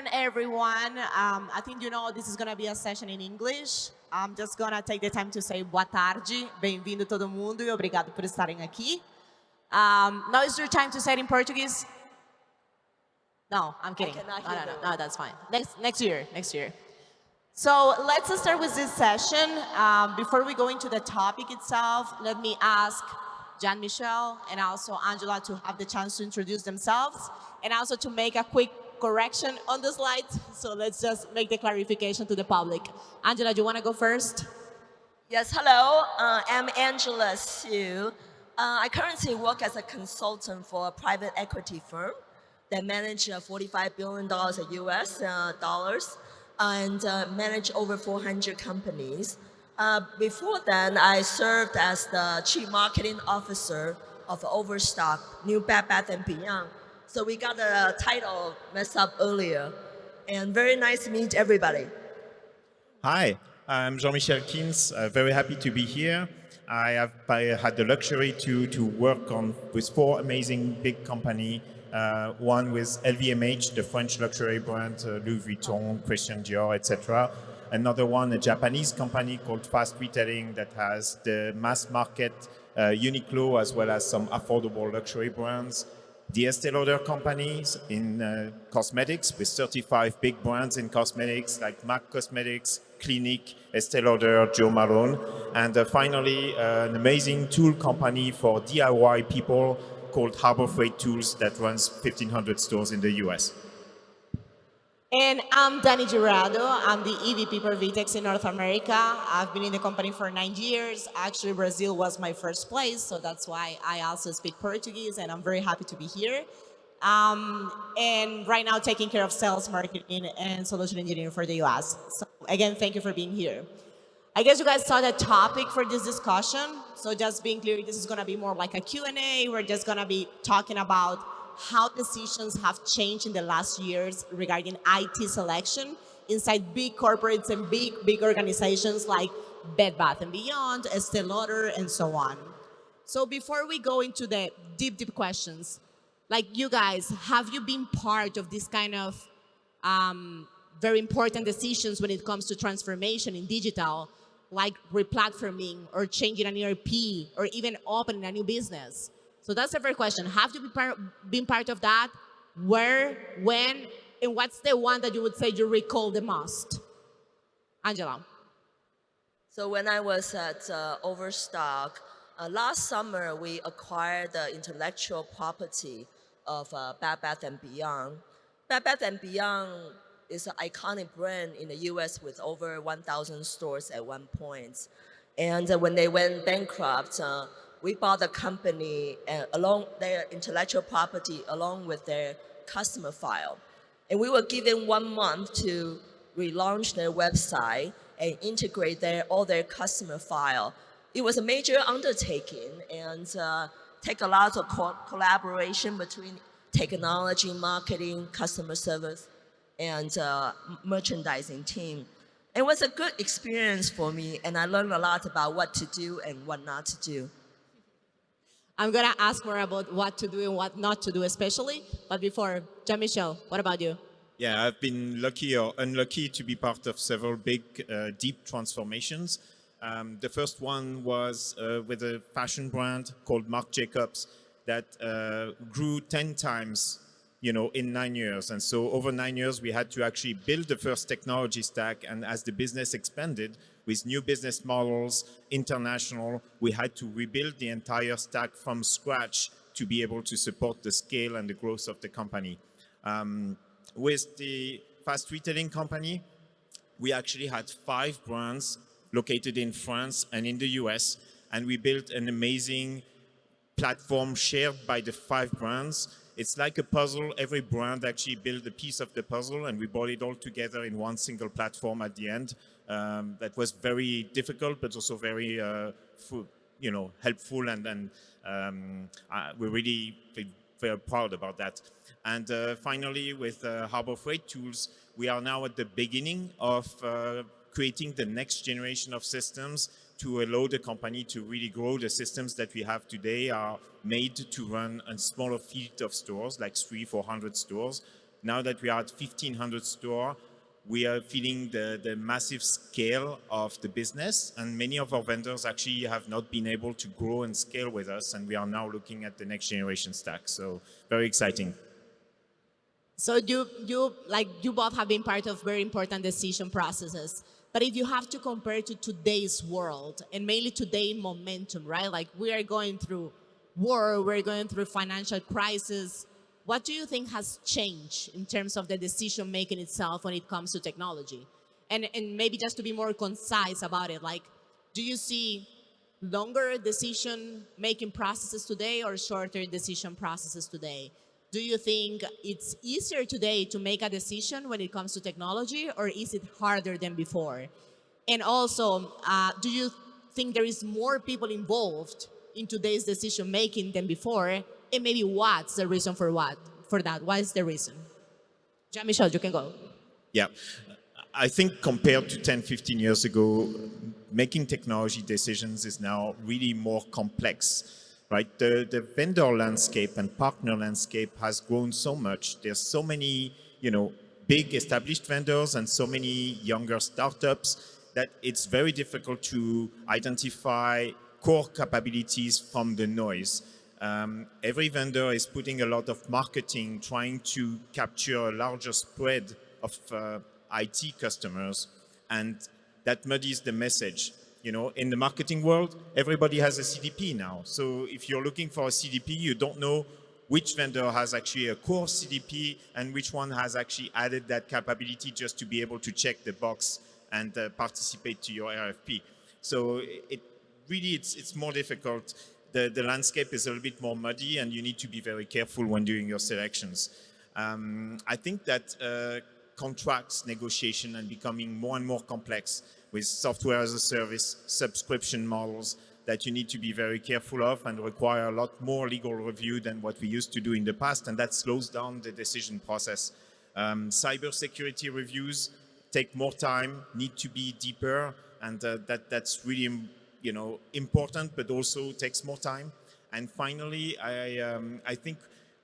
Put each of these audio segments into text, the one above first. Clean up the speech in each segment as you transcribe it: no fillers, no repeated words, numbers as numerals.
afternoon, everyone. I think you know this is going to be a session in English. I'm just going to take the time to say boa tarde, bem-vindo todo mundo e obrigado por estarem aqui. Now is your time to say it in Portuguese. No, I'm kidding. No, that's fine. Next year. So let's start with this session. Before we go into the topic itself, let me ask Jean-Michel and also Angela to have the chance to introduce themselves and also to make a quick correction on the slides. So let's just make the clarification to the public. Angela, do you want to go first? Yes, hello. I'm Angela Hsu. I currently work as a consultant for a private equity firm that manages $45 billion US dollars and manage over 400 companies. Before then, I served as the Chief Marketing Officer of Overstock, New Bed Bath & Beyond. So we got the title messed up earlier. And very nice to meet everybody. Hi, I'm Jean-Michel. Very happy to be here. I had the luxury to work with four amazing big companies. One with LVMH, the French luxury brand, Louis Vuitton, Christian Dior, etc. Another one, a Japanese company called Fast Retailing that has the mass market Uniqlo as well as some affordable luxury brands. The Estee Lauder companies in cosmetics with 35 big brands in cosmetics like MAC Cosmetics, Clinique, Estee Lauder, Jo Malone. And finally, an amazing tool company for DIY people called Harbor Freight Tools that runs 1,500 stores in the US. And I'm Daniela Jurado. I'm the EVP for VTEX in North America. I've been in the company for 9 years. Actually, Brazil was my first place, so that's why I also speak Portuguese, and I'm very happy to be here. And right now, taking care of sales, marketing, and solution engineering for the US. So again, thank you for being here. I guess you guys saw the topic for this discussion. So just being clear, this is going to be more like a Q&A. We're just going to be talking about how decisions have changed in the last years regarding IT selection inside big corporates and big organizations like Bed Bath & Beyond, Estee Lauder, and so on. So before we go into the deep questions, like you guys, have you been part of this kind of very important decisions when it comes to transformation in digital, like replatforming or changing an ERP or even opening a new business? So that's the first question. Have you been part of that? Where, when, and what's the one that you would say you recall the most? Angela. So when I was at Overstock, last summer we acquired the intellectual property of Bed Bath & Beyond. Bed Bath & Beyond is an iconic brand in the US with over 1,000 stores at one point. And when they went bankrupt, we bought the company along their intellectual property along with their customer file. And we were given 1 month to relaunch their website and integrate all their customer file. It was a major undertaking and take a lot of collaboration between technology, marketing, customer service, and merchandising team. It was a good experience for me, and I learned a lot about what to do and what not to do. I'm going to ask more about what to do and what not to do especially, but before, Jean-Michel, what about you? Yeah, I've been lucky or unlucky to be part of several big, deep transformations. The first one was with a fashion brand called Marc Jacobs that grew 10 times, in 9 years. And so over 9 years, we had to actually build the first technology stack. And as the business expanded with new business models, international, we had to rebuild the entire stack from scratch to be able to support the scale and the growth of the company. With the Fast Retailing company, we actually had 5 brands located in France and in the US, and we built an amazing platform shared by the 5 brands. It's like a puzzle. Every brand actually built a piece of the puzzle, and we brought it all together in one single platform at the end. That was very difficult, but also very, helpful, and we're really very proud about that. And finally, with Harbor Freight Tools, we are now at the beginning of creating the next generation of systems to allow the company to really grow. The systems that we have today are made to run a smaller fleet of stores, like 300-400 stores. Now that we are at 1,500 stores, we are feeling the massive scale of the business, and many of our vendors actually have not been able to grow and scale with us, and we are now looking at the next generation stack. So very exciting. So you both have been part of very important decision processes. But if you have to compare to today's world and mainly today momentum, right? Like we are going through war, we're going through financial crisis. What do you think has changed in terms of the decision making itself when it comes to technology? And maybe just to be more concise about it, like, do you see longer decision making processes today or shorter decision processes today? Do you think it's easier today to make a decision when it comes to technology, or is it harder than before? And also, do you think there is more people involved in today's decision making than before? And maybe what's the reason for that? What is the reason? Jean-Michel, you can go. Yeah. I think compared to 10, 15 years ago, making technology decisions is now really more complex. Right, the vendor landscape and partner landscape has grown so much. There's so many, big established vendors and so many younger startups that it's very difficult to identify core capabilities from the noise. Every vendor is putting a lot of marketing, trying to capture a larger spread of IT customers, and that muddies the message. In the marketing world, everybody has a CDP now. So if you're looking for a CDP, you don't know which vendor has actually a core CDP and which one has actually added that capability just to be able to check the box and participate to your RFP. So it's more difficult. The landscape is a little bit more muddy, and you need to be very careful when doing your selections. I think that contracts negotiation are becoming more and more complex, with software as a service, subscription models that you need to be very careful of and require a lot more legal review than what we used to do in the past, and that slows down the decision process. Cybersecurity reviews take more time, need to be deeper, and that's really important, but also takes more time. And finally, I think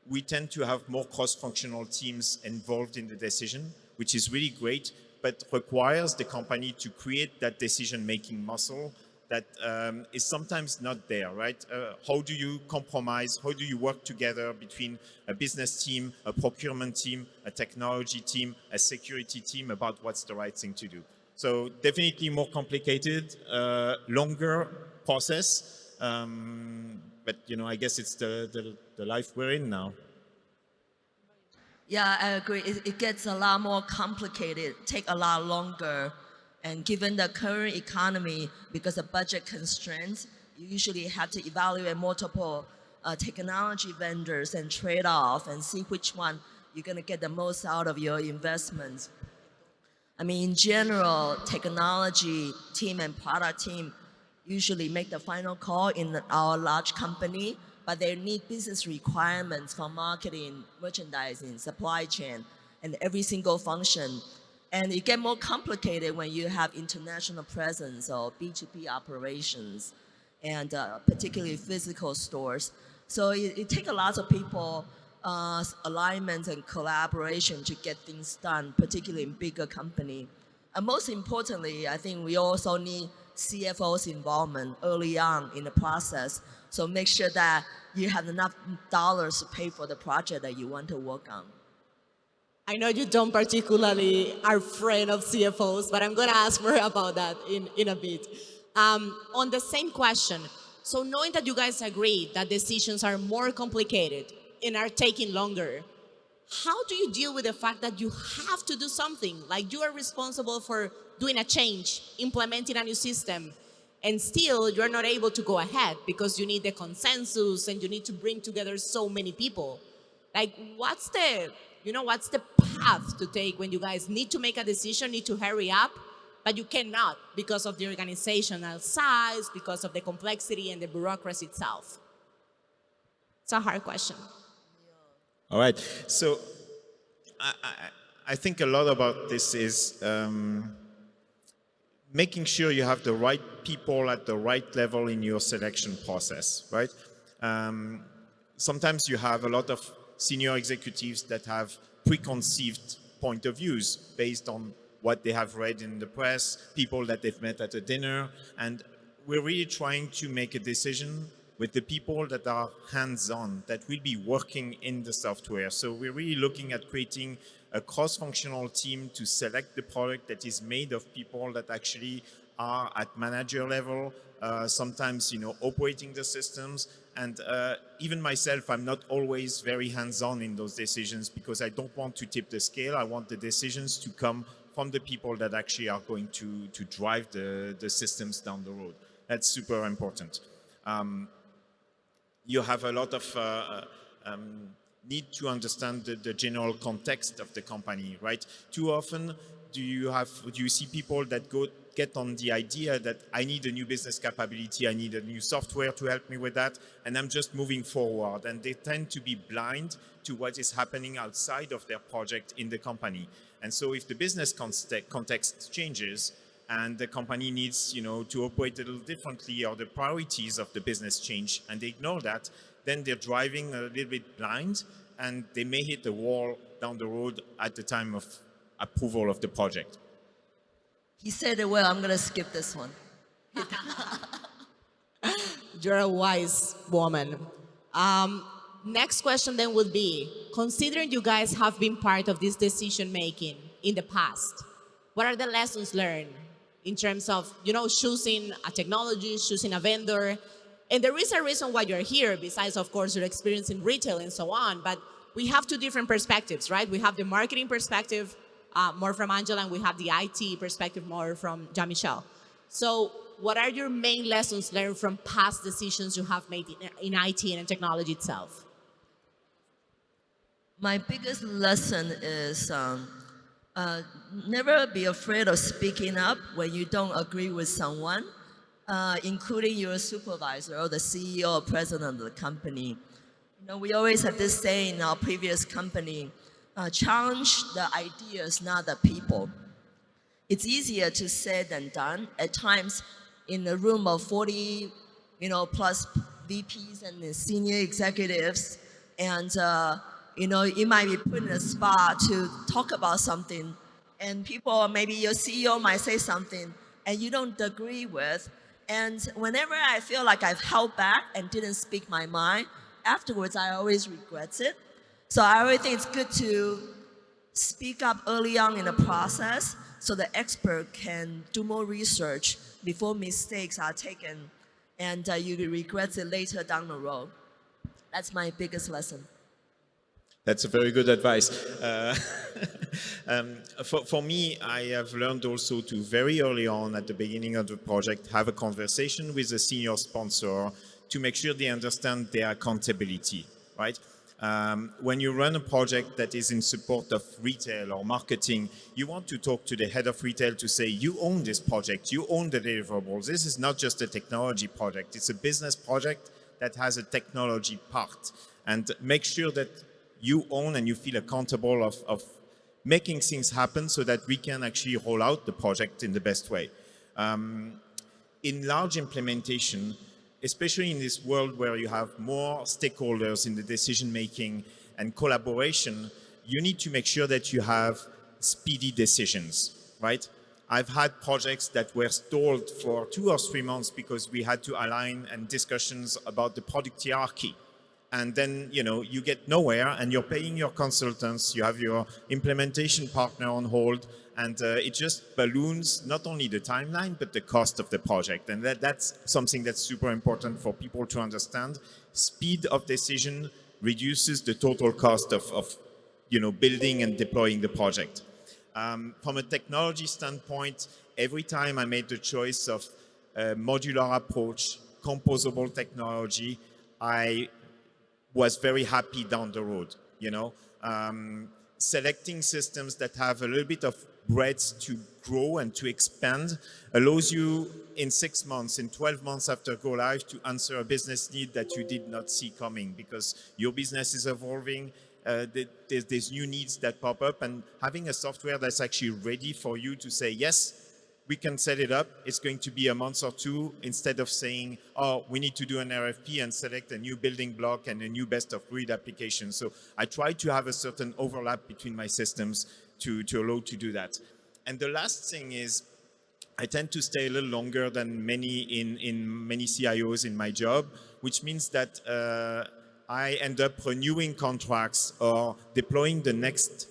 we tend to have more cross-functional teams involved in the decision, which is really great, but requires the company to create that decision-making muscle that is sometimes not there, right? How do you compromise? How do you work together between a business team, a procurement team, a technology team, a security team about what's the right thing to do? So definitely more complicated, longer process, but I guess it's the life we're in now. Yeah, I agree. It gets a lot more complicated, take a lot longer. And given the current economy, because of budget constraints, you usually have to evaluate multiple technology vendors and trade off and see which one you're going to get the most out of your investments. I mean, in general, technology team and product team usually make the final call in our large company, but they need business requirements for marketing, merchandising, supply chain, and every single function. And it gets more complicated when you have international presence or B2B operations, and particularly physical stores. So it takes a lot of people, alignment and collaboration to get things done, particularly in bigger company. And most importantly, I think we also need CFO's involvement early on in the process. So make sure that you have enough dollars to pay for the project that you want to work on. I know you don't particularly are friend of CFOs, but I'm going to ask more about that in a bit. On the same question, so knowing that you guys agree that decisions are more complicated and are taking longer, how do you deal with the fact that you have to do something? Like you are responsible for doing a change, implementing a new system, and still you're not able to go ahead because you need the consensus and you need to bring together so many people. Like what's the path to take when you guys need to make a decision, need to hurry up, but you cannot because of the organizational size, because of the complexity and the bureaucracy itself? It's a hard question. All right. So I think a lot about this is making sure you have the right people at the right level in your selection process, right? Sometimes you have a lot of senior executives that have preconceived point of views based on what they have read in the press, people that they've met at a dinner, and we're really trying to make a decision with the people that are hands-on, that will be working in the software. So we're really looking at creating a cross-functional team to select the product that is made of people that actually are at manager level, sometimes, operating the systems. And even myself, I'm not always very hands-on in those decisions because I don't want to tip the scale. I want the decisions to come from the people that actually are going to drive the systems down the road. That's super important. You have a lot of need to understand the general context of the company, right? Too often, do you see people that get on the idea that I need a new business capability, I need a new software to help me with that, and I'm just moving forward. And they tend to be blind to what is happening outside of their project in the company. And so if the business context changes and the company needs, to operate a little differently, or the priorities of the business change, and they ignore that, then they're driving a little bit blind, and they may hit a wall down the road at the time of approval of the project. He said it well. I'm going to skip this one. You're a wise woman. Next question then would be, considering you guys have been part of this decision making in the past, what are the lessons learned in terms of, choosing a technology, choosing a vendor? And there is a reason why you're here, besides, of course, your experience in retail and so on. But we have two different perspectives, right? We have the marketing perspective, more from Angela, and we have the IT perspective, more from Jean-Michel. So what are your main lessons learned from past decisions you have made in IT and in technology itself? My biggest lesson is never be afraid of speaking up when you don't agree with someone, including your supervisor or the CEO or president of the company. We always had this saying in our previous company, challenge the ideas, not the people. It's easier to say than done. At times, in a room of 40, plus VPs and senior executives, and you might be put in a spot to talk about something, and people, maybe your CEO might say something, and you don't agree with. And whenever I feel like I've held back and didn't speak my mind, afterwards I always regret it. So I always think it's good to speak up early on in the process so the expert can do more research before mistakes are taken and you regret it later down the road. That's my biggest lesson. That's a very good advice. For me, I have learned also to very early on at the beginning of the project, have a conversation with the senior sponsor to make sure they understand their accountability, right? When you run a project that is in support of retail or marketing, you want to talk to the head of retail to say, you own this project, you own the deliverables. This is not just a technology project, it's a business project that has a technology part. And make sure that you own and you feel accountable of making things happen so that we can actually roll out the project in the best way. In large implementation, especially in this world where you have more stakeholders in the decision-making and collaboration, you need to make sure that you have speedy decisions, right? I've had projects that were stalled for 2 or 3 months because we had to align and discussions about the product hierarchy. And then, you get nowhere and you're paying your consultants, you have your implementation partner on hold, and it just balloons not only the timeline, but the cost of the project. And that's something that's super important for people to understand. Speed of decision reduces the total cost of building and deploying the project. From a technology standpoint, every time I made the choice of a modular approach, composable technology, I was very happy down the road, selecting systems that have a little bit of breadth to grow and to expand allows you in 6 months, in 12 months after go live to answer a business need that you did not see coming because your business is evolving, there's new needs that pop up, and having a software that's actually ready for you to say, yes, we can set it up. It's going to be a month or two instead of saying, oh, we need to do an RFP and select a new building block and a new best of breed application. So I try to have a certain overlap between my systems to allow to do that. And the last thing is, I tend to stay a little longer than many in many CIOs in my job, which means that I end up renewing contracts or deploying the next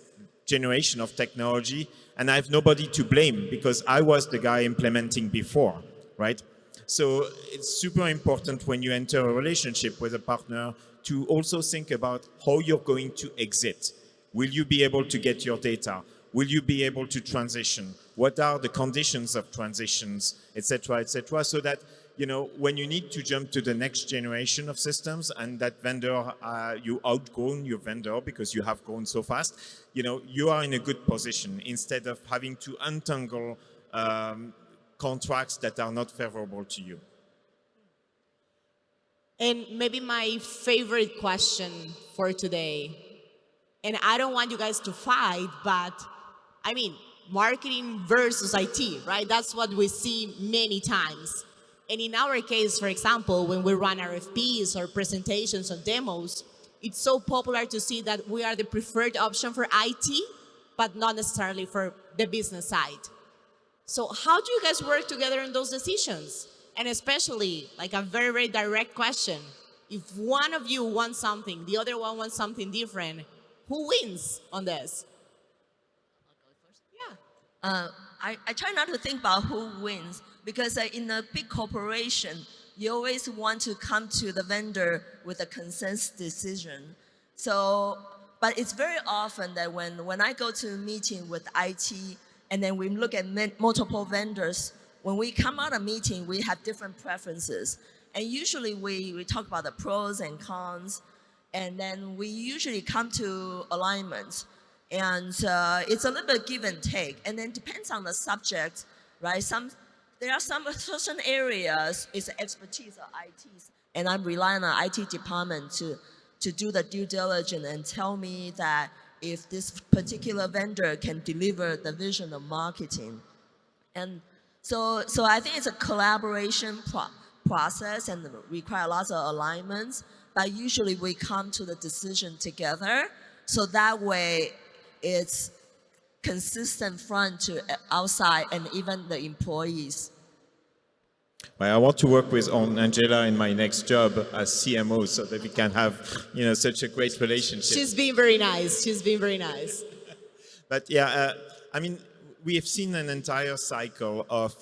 generation of technology, and I have nobody to blame because I was the guy implementing before, right? So it's super important when you enter a relationship with a partner to also think about how you're going to exit. Will you be able to get your data? Will you be able to transition? What are the conditions of transitions, et cetera, so that, you know, when you need to jump to the next generation of systems and that vendor, you outgrown your vendor because you have grown so fast, you know, you are in a good position instead of having to untangle contracts that are not favorable to you. And maybe my favorite question for today, and I don't want you guys to fight, but I mean, marketing versus IT, right? That's what we see many times. And in our case, for example, when we run RFPs or presentations or demos, it's so popular to see that we are the preferred option for IT, but not necessarily for the business side. So how do you guys work together in those decisions? And especially, like a very, very direct question, if one of you wants something, the other one wants something different, who wins on this? Yeah. I try not to think about who wins because in a big corporation, you always want to come to the vendor with a consensus decision. So, but it's very often that when I go to a meeting with IT and then we look at multiple vendors, when we come out of meeting, we have different preferences. And usually we talk about the pros and cons, and then we usually come to alignments. And it's a little bit give and take, and then depends on the subject, right? There are some certain areas it's expertise of ITs, and I'm relying on IT department to do the due diligence and tell me that if this particular vendor can deliver the vision of marketing. And so I think it's a collaboration process and require lots of alignments, but usually we come to the decision together, so that way it's consistent front to outside and even the employees. Well, I want to work with Angela in my next job as CMO so that we can have, you know, such a great relationship. She's being very nice. She's being very nice. But yeah, I mean, we have seen an entire cycle of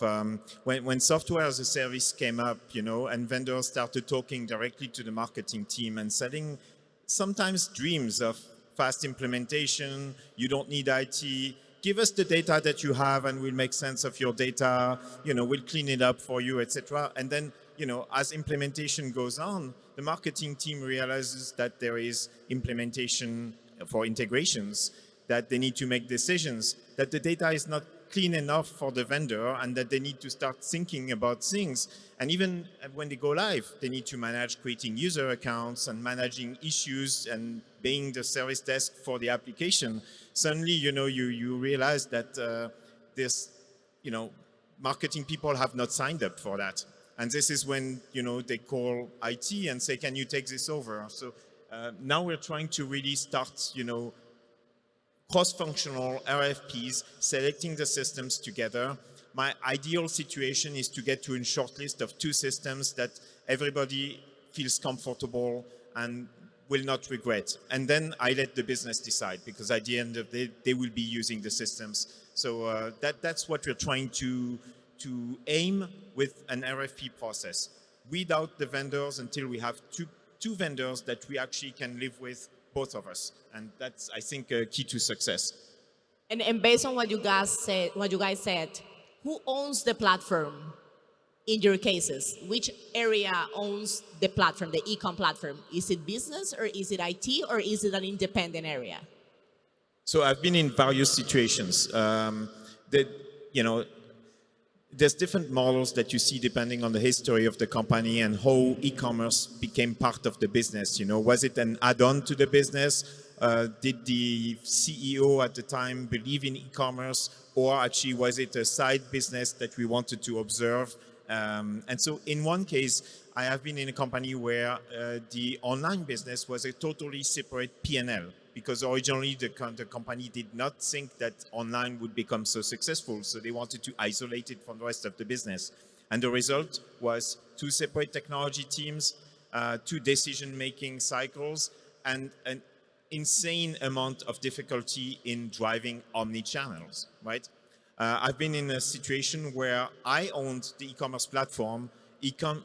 when software as a service came up, you know, and vendors started talking directly to the marketing team and selling sometimes dreams of fast implementation. You don't need IT. Give us the data that you have and we'll make sense of your data. You know, we'll clean it up for you, etc. And then, you know, as implementation goes on, the marketing team realizes that there is implementation for integrations, that they need to make decisions, that the data is not clean enough for the vendor and that they need to start thinking about things. And even when they go live, they need to manage creating user accounts and managing issues and being the service desk for the application. Suddenly, you know, you realize that this, you know, marketing people have not signed up for that. And this is when, you know, they call IT and say, can you take this over? So now we're trying to really start, you know, cross-functional RFPs, selecting the systems together. My ideal situation is to get to a short list of 2 systems that everybody feels comfortable and will not regret. And then I let the business decide, because at the end of the day, they will be using the systems. So that's what we're trying to aim with an RFP process. Weed out the vendors until we have two vendors that we actually can live with, both of us. And that's, I think, a key to success. And based on what you guys said, who owns the platform in your cases? Which area owns the platform, the e-com platform? Is it business or is it IT or is it an independent area? So I've been in various situations. You know, there's different models that you see depending on the history of the company and how e-commerce became part of the business. You know, was it an add-on to the business? Did the CEO at the time believe in e-commerce, or actually was it a side business that we wanted to observe? And so in one case, I have been in a company where the online business was a totally separate P&L, because originally the company did not think that online would become so successful. So they wanted to isolate it from the rest of the business. And the result was two separate technology teams, two decision-making cycles, and an insane amount of difficulty in driving omni-channels, right? I've been in a situation where I owned the e-commerce platform,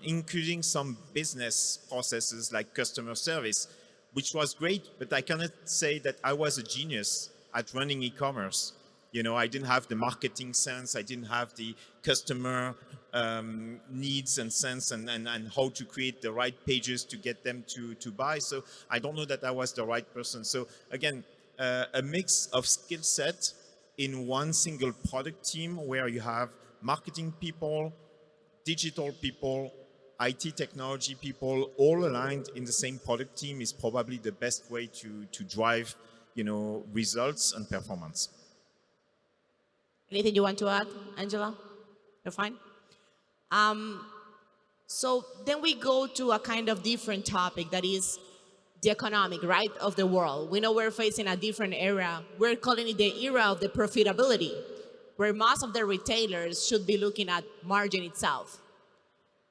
including some business processes like customer service, which was great, but I cannot say that I was a genius at running e-commerce. You know, I didn't have the marketing sense, I didn't have the customer needs and sense and how to create the right pages to get them to buy. So I don't know that I was the right person. So again, a mix of skill set in one single product team where you have marketing people, digital people, IT technology people, all aligned in the same product team is probably the best way to drive, you know, results and performance. Anything you want to add, Angela? You're fine? So then we go to a kind of different topic that is the economic, right, of the world. We know we're facing a different era. We're calling it the era of the profitability, where most of the retailers should be looking at margin itself.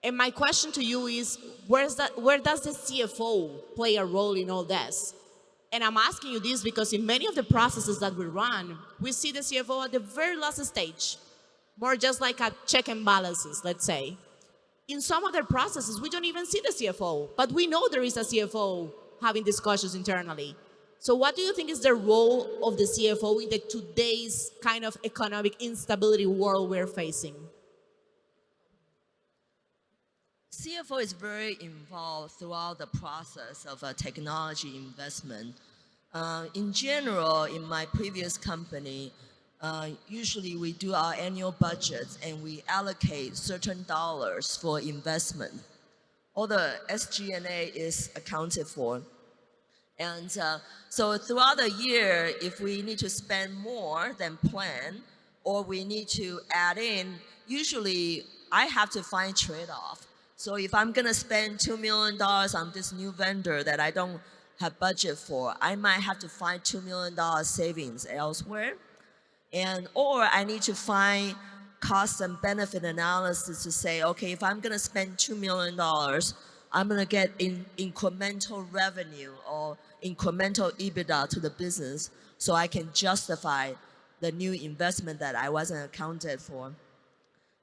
And my question to you is, where does the CFO play a role in all this? And I'm asking you this because in many of the processes that we run, we see the CFO at the very last stage, more just like a check and balances, let's say. In some other processes, we don't even see the CFO, but we know there is a CFO having discussions internally. So what do you think is the role of the CFO in the today's kind of economic instability world we're facing? CFO is very involved throughout the process of technology investment. In general, in my previous company, usually we do our annual budgets and we allocate certain dollars for investment. All the SG&A is accounted for. And so throughout the year, if we need to spend more than planned, or we need to add in, usually I have to find trade-off. So if I'm gonna spend $2 million on this new vendor that I don't have budget for, I might have to find $2 million savings elsewhere. Or I need to find cost and benefit analysis to say, okay, if I'm gonna spend $2 million, I'm gonna get incremental revenue or incremental EBITDA to the business so I can justify the new investment that I wasn't accounted for.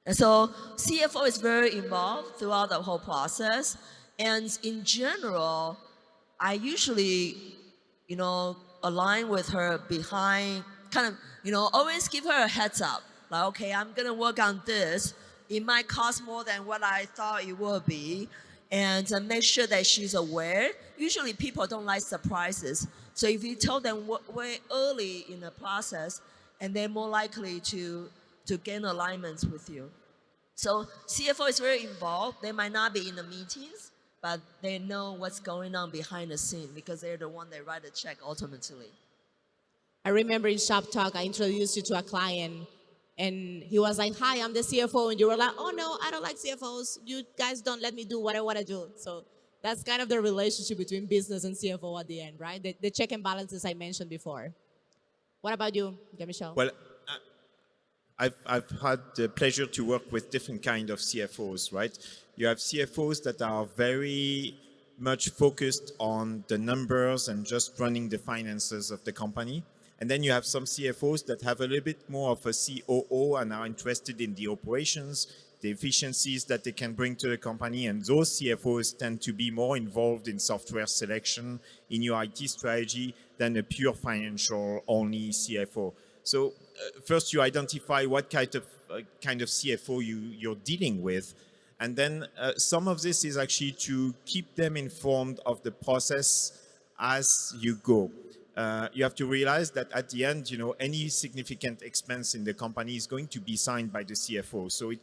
And so CFO is very involved throughout the whole process. And in general, I usually, align with her behind, always give her a heads up. Like, okay, I'm gonna work on this. It might cost more than what I thought it would be. And make sure that she's aware. Usually people don't like surprises. So if you tell them way early in the process, and they're more likely to gain alignments with you. So CFO is very involved. They might not be in the meetings, but they know what's going on behind the scene because they're the one that write the check ultimately. I remember in Shop Talk, I introduced you to a client and he was like, hi, I'm the CFO. And you were like, oh no, I don't like CFOs. You guys don't let me do what I want to do. So that's kind of the relationship between business and CFO at the end, right? The check and balances I mentioned before. What about you, Jean-Michel? Well, I've had the pleasure to work with different kind of CFOs, right? You have CFOs that are very much focused on the numbers and just running the finances of the company. And then you have some CFOs that have a little bit more of a COO and are interested in the operations, the efficiencies that they can bring to the company. And those CFOs tend to be more involved in software selection, in your IT strategy, than a pure financial only CFO. So first you identify what kind of CFO you're dealing with. And then some of this is actually to keep them informed of the process as you go. you have to realize that at the end, any significant expense in the company is going to be signed by the CFO. So you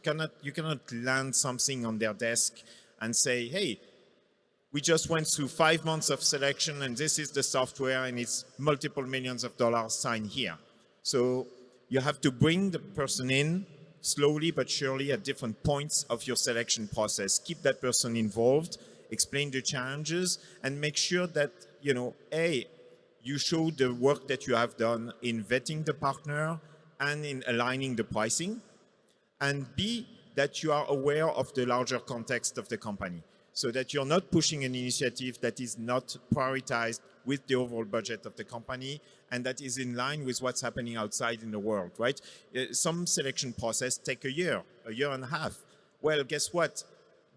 cannot land something on their desk and say, hey, we just went through 5 months of selection and this is the software and it's multiple millions of dollars signed here. So you have to bring the person in slowly but surely at different points of your selection process. Keep that person involved, explain the challenges, and make sure that, A, you show the work that you have done in vetting the partner and in aligning the pricing, and B, that you are aware of the larger context of the company, so that you're not pushing an initiative that is not prioritized with the overall budget of the company and that is in line with what's happening outside in the world, right? Some selection process take a year and a half. Well, guess what?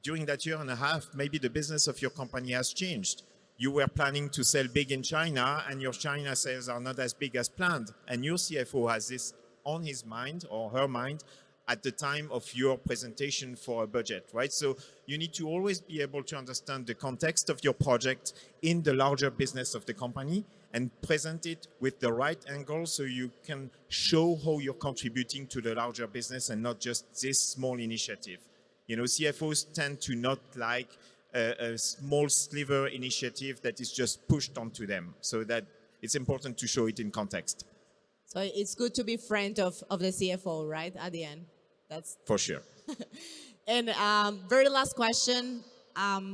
During that year and a half, maybe the business of your company has changed. You were planning to sell big in China and your China sales are not as big as planned. And your CFO has this on his mind or her mind at the time of your presentation for a budget, right? So you need to always be able to understand the context of your project in the larger business of the company and present it with the right angle so you can show how you're contributing to the larger business and not just this small initiative. CFOs tend to not like a small sliver initiative that is just pushed onto them, so that it's important to show it in context. So it's good to be friend of the CFO, right, at the end? That's for sure. And very last question.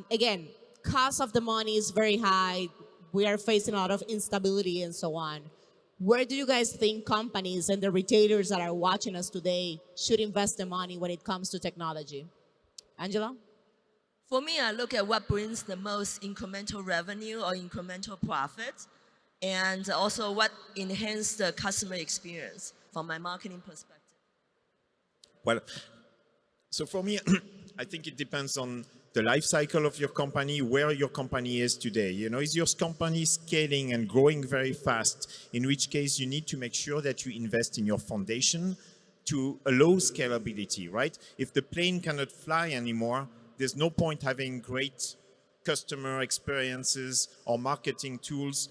Again, cost of the money is very high. We are facing a lot of instability and so on. Where do you guys think companies and the retailers that are watching us today should invest the money when it comes to technology? Angela? For me, I look at what brings the most incremental revenue or incremental profit, and also what enhances the customer experience from my marketing perspective. Well, so for me, I think it depends on the life cycle of your company, where your company is today. Is your company scaling and growing very fast? In which case, you need to make sure that you invest in your foundation to allow scalability, right? If the plane cannot fly anymore, there's no point having great customer experiences or marketing tools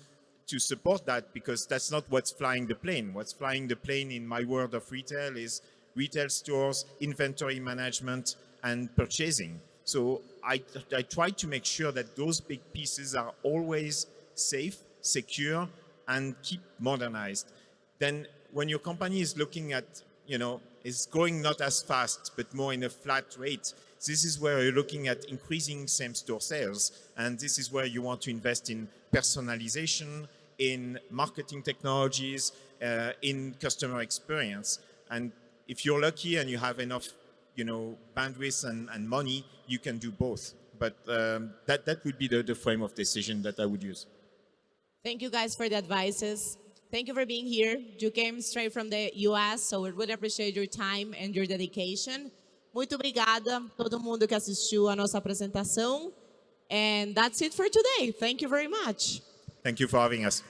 to support that, because that's not what's flying the plane. What's flying the plane in my world of retail is retail stores, inventory management, and purchasing. So I try to make sure that those big pieces are always safe, secure, and keep modernized. Then when your company is looking at, is growing not as fast, but more in a flat rate, this is where you're looking at increasing same-store sales. And this is where you want to invest in personalization, in marketing technologies, in customer experience. And if you're lucky and you have enough, bandwidth and money, you can do both. But that would be the frame of decision that I would use. Thank you guys for the advices. Thank you for being here. You came straight from the US, so we really appreciate your time and your dedication. Muito obrigada a todo mundo que assistiu a nossa apresentação. And that's it for today. Thank you very much. Thank you for having us.